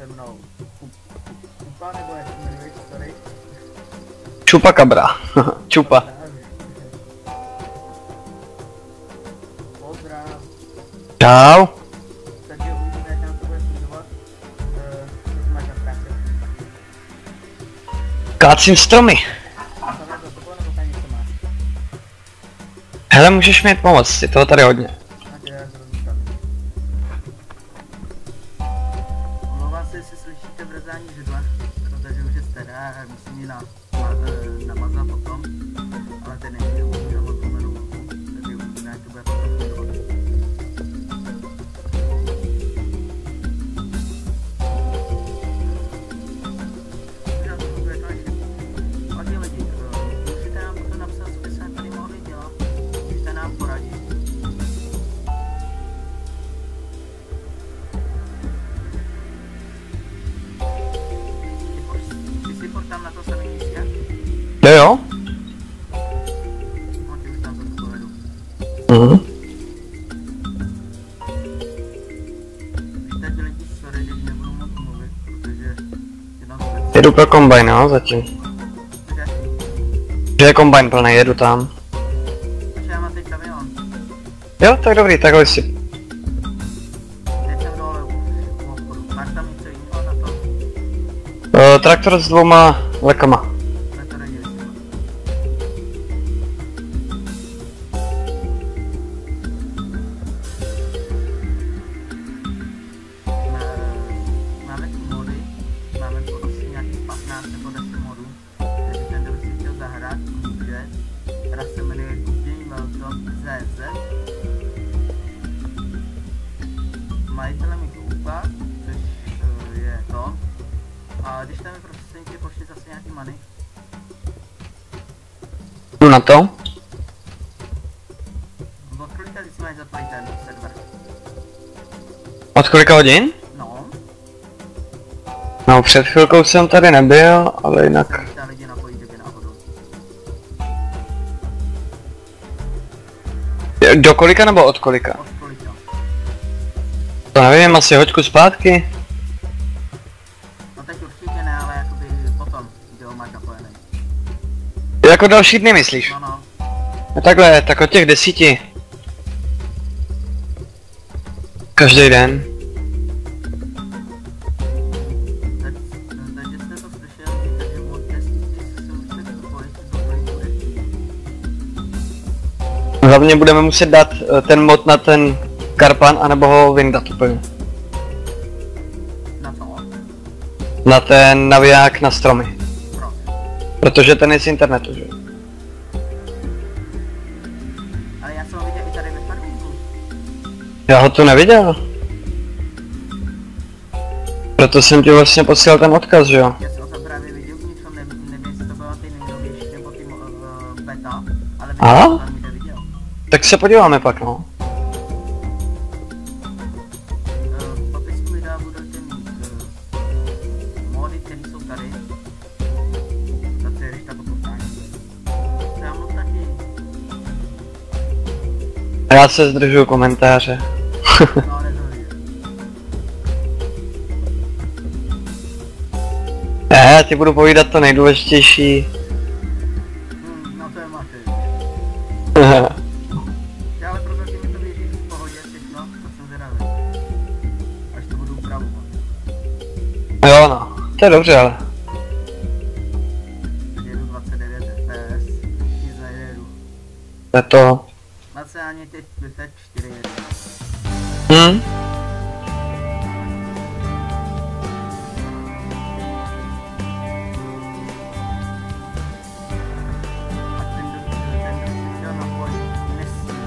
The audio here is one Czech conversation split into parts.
se mnou. Kupa nebo jak se jmenuješ, sorry? Chupacabra. Čupa. Pozdrav. Čau. Takže uvidíme, jak nám to bude fungovat. Co máš na práci? Kácím stromy. A to to bylo nebo tady něco máš? Hele, můžeš mi jít pomoct, je toho tady hodně. Tak já zrozumím. Omlouvám se, jestli slyšíte vrzání židle, protože už je stará a musím ji namazat potom. Ale ten nejde, už já mám zlomenou nohu, takže uvidíme, jak to bude potom fungovat. Hodně lidí, můžete nám potom napsat, co byste tady mohli dělat, můžete nám poradit. Ty jsi furt tam na to samé místě? Jo? No, ty už tam to povedu. Víte, že lidi sorry, když nebudu moc mluvit, protože jenom se... Jedu pro kombajn, jo, zatím. Že je kombajn plný, jedu tam. Takže já mám teď kamion. Jo, tak dobrý, takhle si. Teď jsem dole u obchodu. Máš tam něco jiného na to? Traktor s 2 lekama. Na to radí věci. Máme tu mody. Máme tu asi nějakých 15 nebo 10 modů. Takže ten, kdo by si chtěl zahrát, může. Teda se jmenuje Kuděj Melton ZZ. Majitelem je Kupa, což je to. A když tam je prostě tě pošli zase nějaký money. Jdu na to. Od kolika si máš zaplatit ten server? Od kolika hodin? No, No, před chvilkou jsem tady nebyl, ale jinak. se můžete lidi napojit, kdyby náhodou. Do kolika nebo od kolika? Od kolika? To nevím, asi hoďku zpátky. No teď určitě ne, ale jakoby potom, kdy ho máš napojený. Jako další dny myslíš? No no, No takhle, tak od těch 10. Každý den. takže jste to slyšeli, takže od 10 se můžete zapojit do bude. Hlavně budeme muset dát ten mod na ten karpan, anebo ho vyndat úplně. Na co? Na ten naviják na stromy. Proč? Protože ten je z internetu, že? Ale já jsem ho viděl i tady ve farmingu. Já ho tu neviděl. Proto jsem ti vlastně posílal ten odkaz, že jo? Já jsem ho tam právě viděl v něčem, nevím, jestli to byla ty nejnovější nebo ty beta, ale Aha. viděl jsem tam někde viděl. Tak se podíváme pak, no. V popisku videa budete mít mody, které jsou tady. Zase když tak potáhne. Já mám taky. A já se zdržuju komentáře. No, nedovíde. Já ti budu povídat to nejdůležitější. No to je máte. Já ale prozatím mi to běží v pohodě všechno, to jsem zvědavý. Až to budu upravovat. Jo no, to je dobře, ale. Teď jedu 29 fps, nic nejedu. To je to. Na ceáně teď 4 jedu. A ten, kdo si chtěl napojit, nesmí.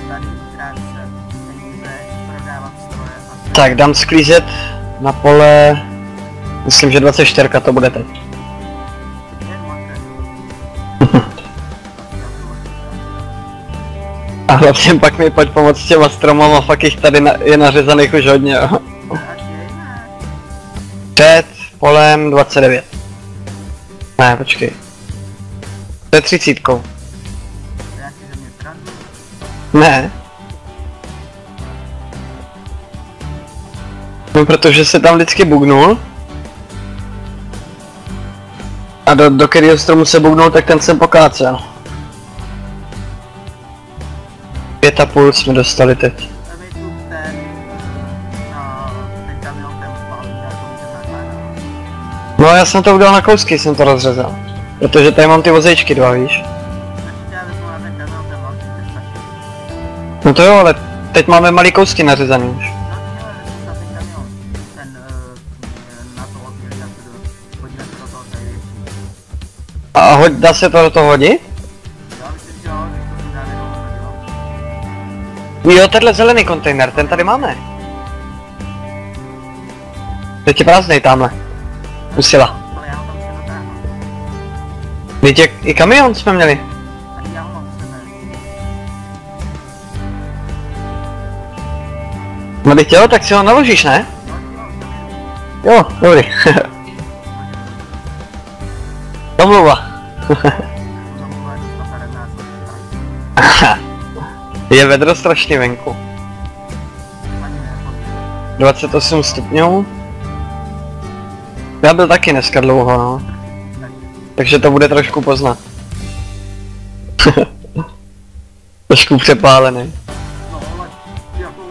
Tady krátce peníze, prodávat stroje a Tak dám sklízet na pole. Myslím, že 24 to bude teď. jen máte. A hlavně pak mi pojď pomoct s těma stromama, fakt jich tady je nařezaných už hodně, jo. Ať je jinak. Před polem 29. Ne, počkej. To je 30. Já si ze mě srandu. Ne. No, protože se tam vždycky bugnul. A do kterého stromu se bugnul, tak ten jsem pokácel. 5,5 jsme dostali teď. A my tu ten kamion ten spálí, tak to můžeme nakládat. No já jsem to udělal na kousky, jsem to rozřezal. Protože tady mám ty vozejčky dva, víš? Takže já vezmu na ten kamion, ten velký, ten stačí. No to jo, ale teď máme malý kousky nařezaný už. No ty jo, vezmu na ten kamion. Ten, na to oddělí, tak hodíme se do toho tady větší. A dá se to do toho hodit? Jo, myslím, že jo, když to si dáme do Jo, tenhle zelený kontejner, ten tady máme. Teď je prázdnej tamhle. Usila. ale já ho tam musím dotáhnout. Teď i kamion jsme měli. Ani já ho mám u sebe. No teď jo, tak si ho naložíš, ne? No, ty jo, tam jedu. Jo, dobrý. Domluva. Zamluva je to 115. Je vedro strašně venku. Ani ne, 28 stupňů. Já byl taky dneska dlouho, no. Takže to bude trošku poznat. Trošku přepálený. no, ale jako...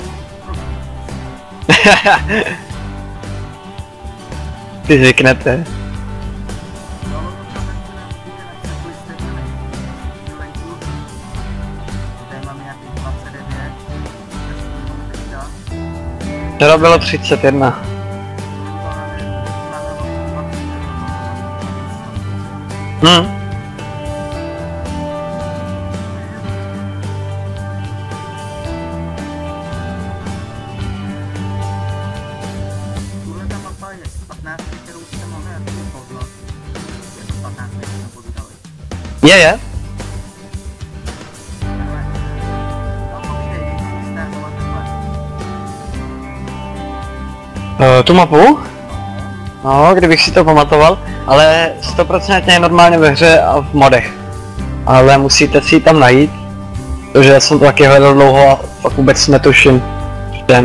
Ty zvyknete. No, no, to tam se pojistě venku. Tady máme nějakých 29. Teďka. Včera bylo 31. Hm. Tuhle ta mapa je z 15, kterou jste mohli jako podlo. Je to 15, kterou jsme povídali. Je. No povídej, když si startovat takhle. Tu mapu? No, kdybych si to pamatoval, ale 100% je normálně ve hře a v modech. Ale musíte si ji tam najít, protože já jsem to taky hledal dlouho a fakt vůbec netuším.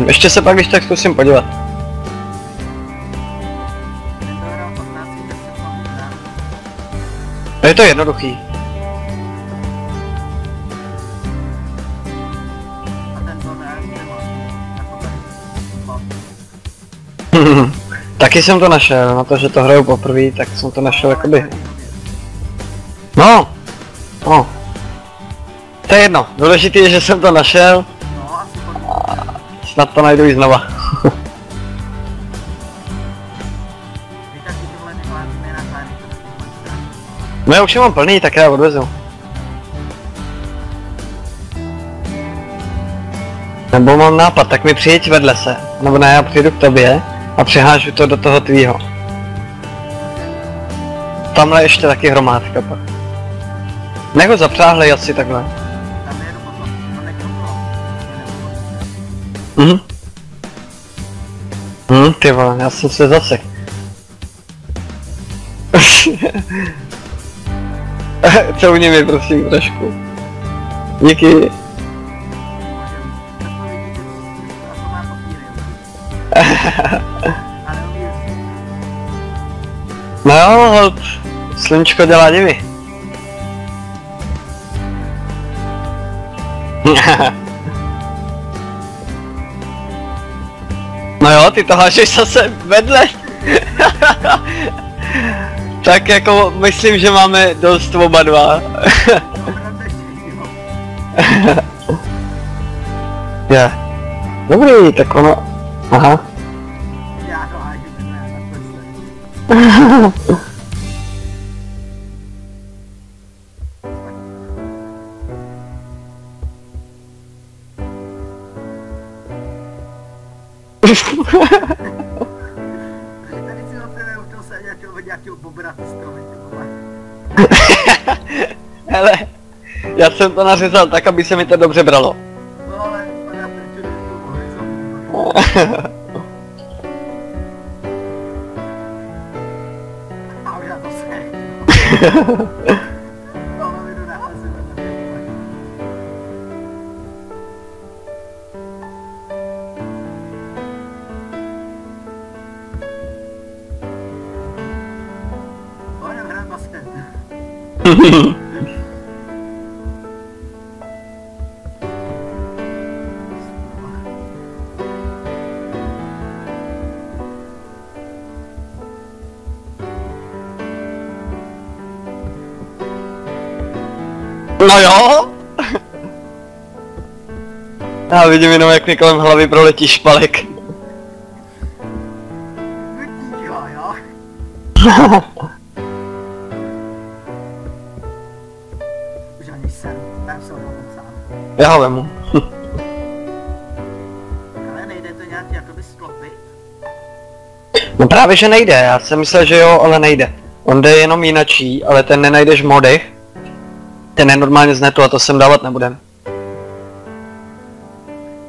Ještě se pak když tak zkusím podívat. Ten to hrál 15, tak se to dá. Je to jednoduchý. A ten to ne, jako tady. Taky jsem to našel, na to, že to hraju poprvé, tak jsem to našel jakoby. No. To je jedno, důležitý je, že jsem to našel, No, asi podle. snad to najdu i znova. Vy taky tohle nehlásíme na klání, to taky máte. No já už je mám plný, tak já odvezu. Nebo mám nápad, tak mi přijeď vedle se, nebo ne, já přijdu k tobě a přehážu to do toho tvýho. Tamhle ještě taky hromádka pak. Nech ho zapřáhlej asi takhle. Tam jedu potom, no nech to bylo. Ty vole, já jsem se zasek. Couvni mi prosím trošku. Díky. Můžem. Tak to vidíte, a to má papíry. A neumí jezdit. No jo, hold. Sluníčko dělá divy. No jo, ty to hážeš zase vedle. Tak jako myslím, že máme dost oba dva. Je. Dobrý, tak ono... Aha. Já to hážu, ne, takhle se. Tady si od tebe už to se nějakého bobra ty stromy, ty vole. Hele, já jsem to nařezal tak, aby se mi to dobře bralo. No ale vypadá to, že tu horizont. A už já to se. No, mi jdu nahazovat na ty vole. No jo! Já vidím jenom, jak mi kolem hlavy proletí špalek. Jo, jo. Už ani jsem, tam jsem potom sám. Já ho vemu. Ale nejde to nějak jakoby sklopit? No právě, že nejde, já jsem myslel, že jo, ale nejde. On jde jenom jinačí, ale ten nenajdeš v modech. Ten je normálně z netu a to sem dávat nebudem.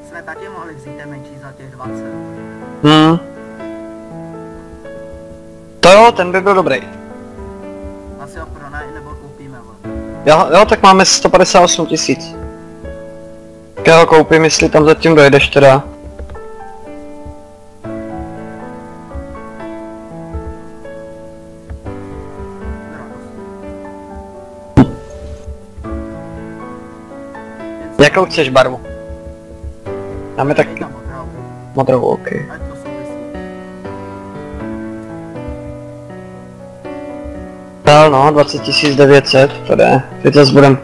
Jsme taky mohli vzít ten menší za těch 20. To jo, ten by byl dobrý. Asi ho pronajít nebo koupíme ho. Jo, tak máme 158 000. Tak já ho koupím, jestli tam zatím dojedeš teda. Jakou chceš barvu? Dáme taky Tam opravdu. modrou, ok. Ať to souvisí. Dál no, 20 900, to jde. Teď zase budem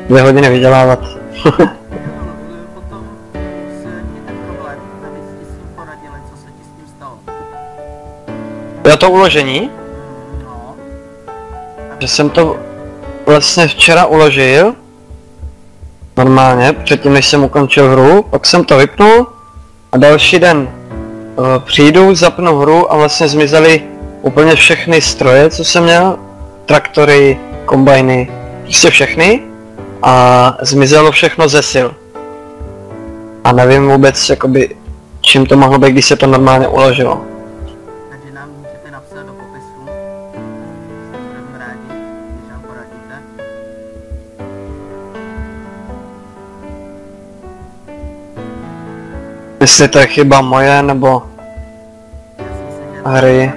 2 hodiny vydělávat. Potom se ti ten problém, aby si s tím poradili, co se ti s tím stalo. Jo, to uložení? No. Že jsem to vlastně včera uložil. Normálně, předtím než jsem ukončil hru, pak jsem to vypnul a další den přijdu, zapnu hru a vlastně zmizely úplně všechny stroje, co jsem měl. Traktory, kombajny, prostě všechny. A zmizelo všechno ze sil. A nevím vůbec, jakoby, čím to mohlo být, když se to normálně uložilo. Takže nám můžete napsat do popisu. Budeme rádi, když nám poradíte. Jestli to je chyba moje, nebo Já si myslím, že hry.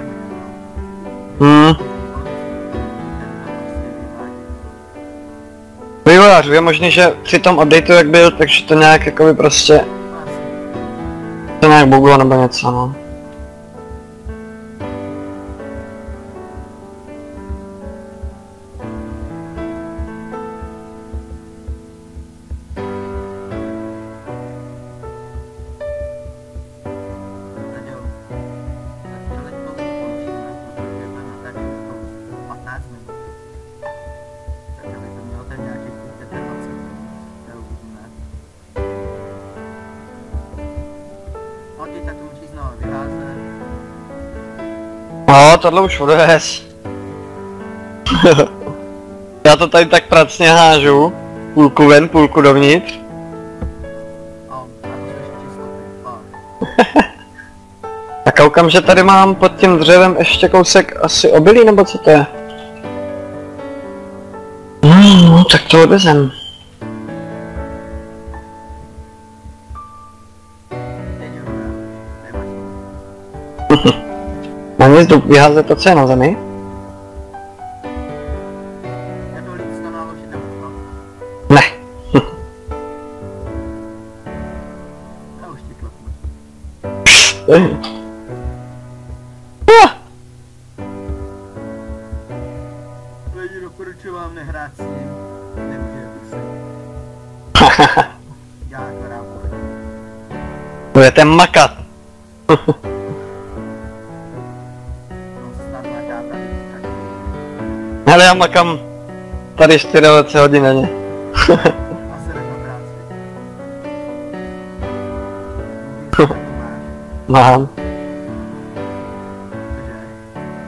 Vývojářů, je možný, že při tom updateu jak byl, takže to nějak jakoby prostě to nějak buglo nebo něco, no. No, tohle už odvez. Já to tady tak pracně hážu. Půlku ven, půlku dovnitř. A koukám, že tady mám pod tím dřevem ještě kousek asi obilí, nebo co to je? No, tak to odvezem. Mám nic vyházet to, co je na zemi? Ne. Lidi, doporučuji vám nehrát s ním. Nemůžete se. Já akorát budu. Budete makat. Hele, já makám tady 24 hodin denně. Asi jdeš na práci. Mám.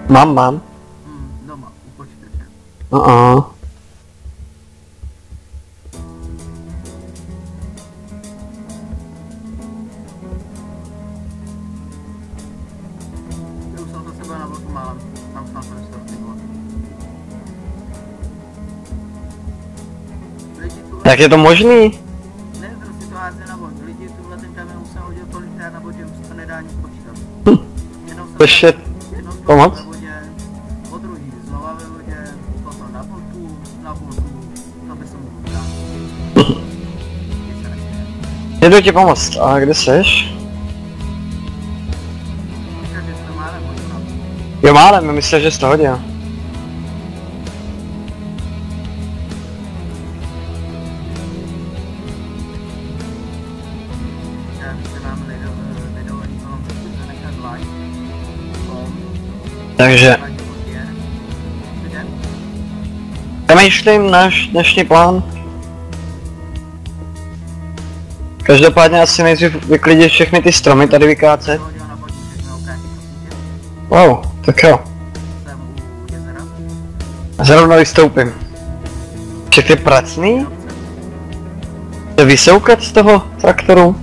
Mám. Doma, u počítače. Já už jsem to sebe na velkým málem. Tam snad to nestortilo. Jak je to možný? Ne, prostě to hází na bod. Lidi tuhle ten kamion jsem hodil tolikrát na bodě, už se to nedá nic počítat. Jednou jsem Ještě jednou pomoc? ve vodě, po druhý znova ve vodě, potom na botu, Jdu ti pomoct, a kde seš? Myslel, že jsi to málem hodil. Jo, málem, myslel, že jsi to hodil. Já bych se vám nedovolí kolem nechat like. Takže přemýšlím náš dnešní plán. Každopádně asi nejdřív vyklidit všechny ty stromy tady vykácet. Wow, tak jo. Zrovna vystoupím. Všechny pracný? Chce vysoukat z toho traktoru?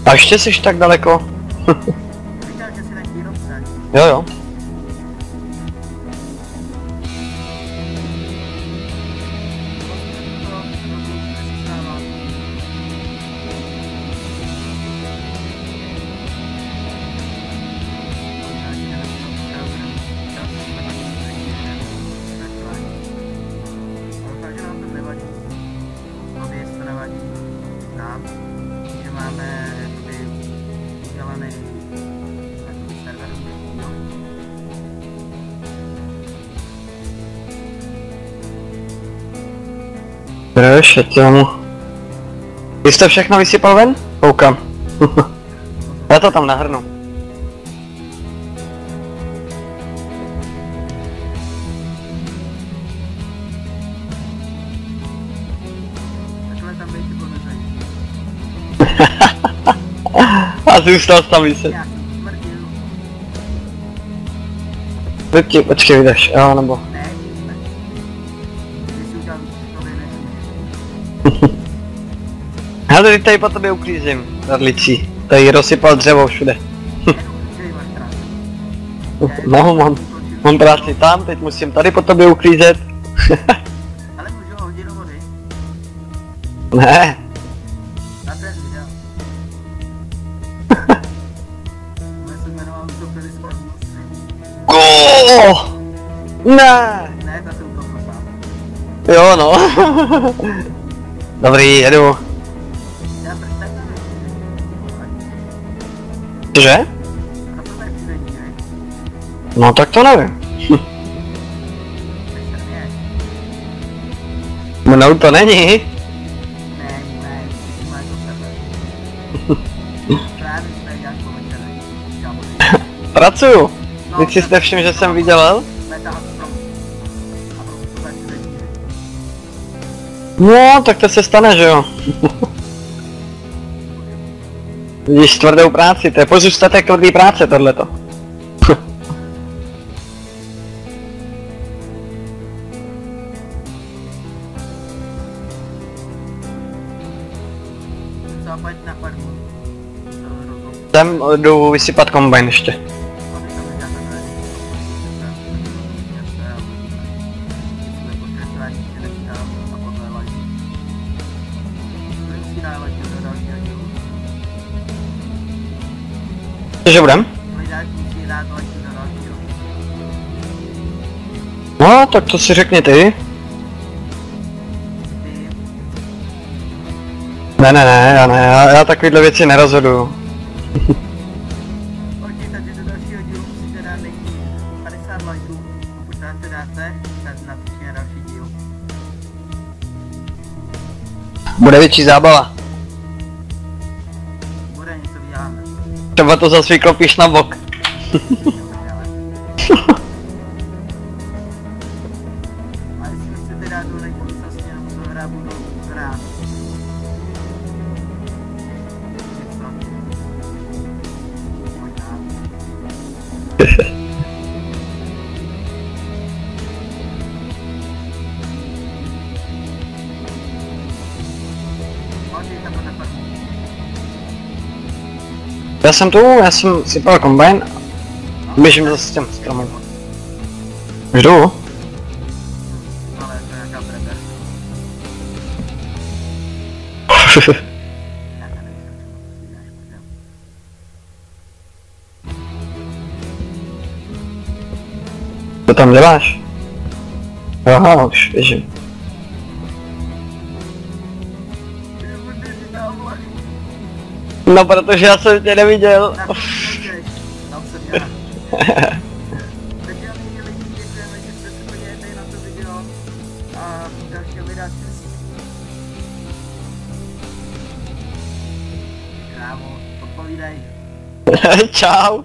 A ještě jsi tak daleko? Jo jo. Proč, já tomu... Ty jsi to všechno vysypal ven? Koukám. Já to tam nahrnu. Takhle tam bejte pomezají. A zůstal jsi tam vyset. Já jsem smrtil. Počkej, vydaš, jo, nebo... Ne, ne. Když si udělal to než Já tady po tobě uklízím, radlicí. Tady rozsypal dřevo všude. No, mám práci tam, teď musím tady po tobě uklízet. Ale můžu hodit do vody? Ne. Na ten video. Bude se jmenoval Utopili Sparmus. Ne. Ne, ta se utopil sám. Jo no. Dobrý, jedu. Já proč tak nevím? Cože? A to tak řízení, ne? No tak to nevím. Tak se ne. Mnou to není. Ne, ty máš do sebe. Právě jsme jak povečerej. Pracuju. Teď si jste všim, že jsem vydělal? No, tak to se stane, že jo. Vidíš tvrdou práci, to je pozůstatek tvrdý práce tohleto. Tam jdu vysypat kombajn ještě. Cože budem? No, tak to si řekni ty. Ne, já takovýhle věci nerozhoduju. Takže do dalšího dílu musíte dát nejméně 50 lajků, pokud dáte, tak natočíme další díl. Bude větší zábava. Bude, něco vyděláme. Třeba to zase vyklopíš na bok. A jestli chcete dát do lajku, vlastně jenom to hra budu hrát. Já jsem sypal kombajn. Běžím zase s těm stromem. Už jdu? Ale to je nějaká preber. Co tam děláš? Aha, už běžím. vole? No, protože já jsem tě neviděl. Tak to nejdeš, tam jsem já. Takže milí lidi, děkujeme, že jste se podívali na to video a dalšího videa čistí. Krávo, odpovídej. Čau.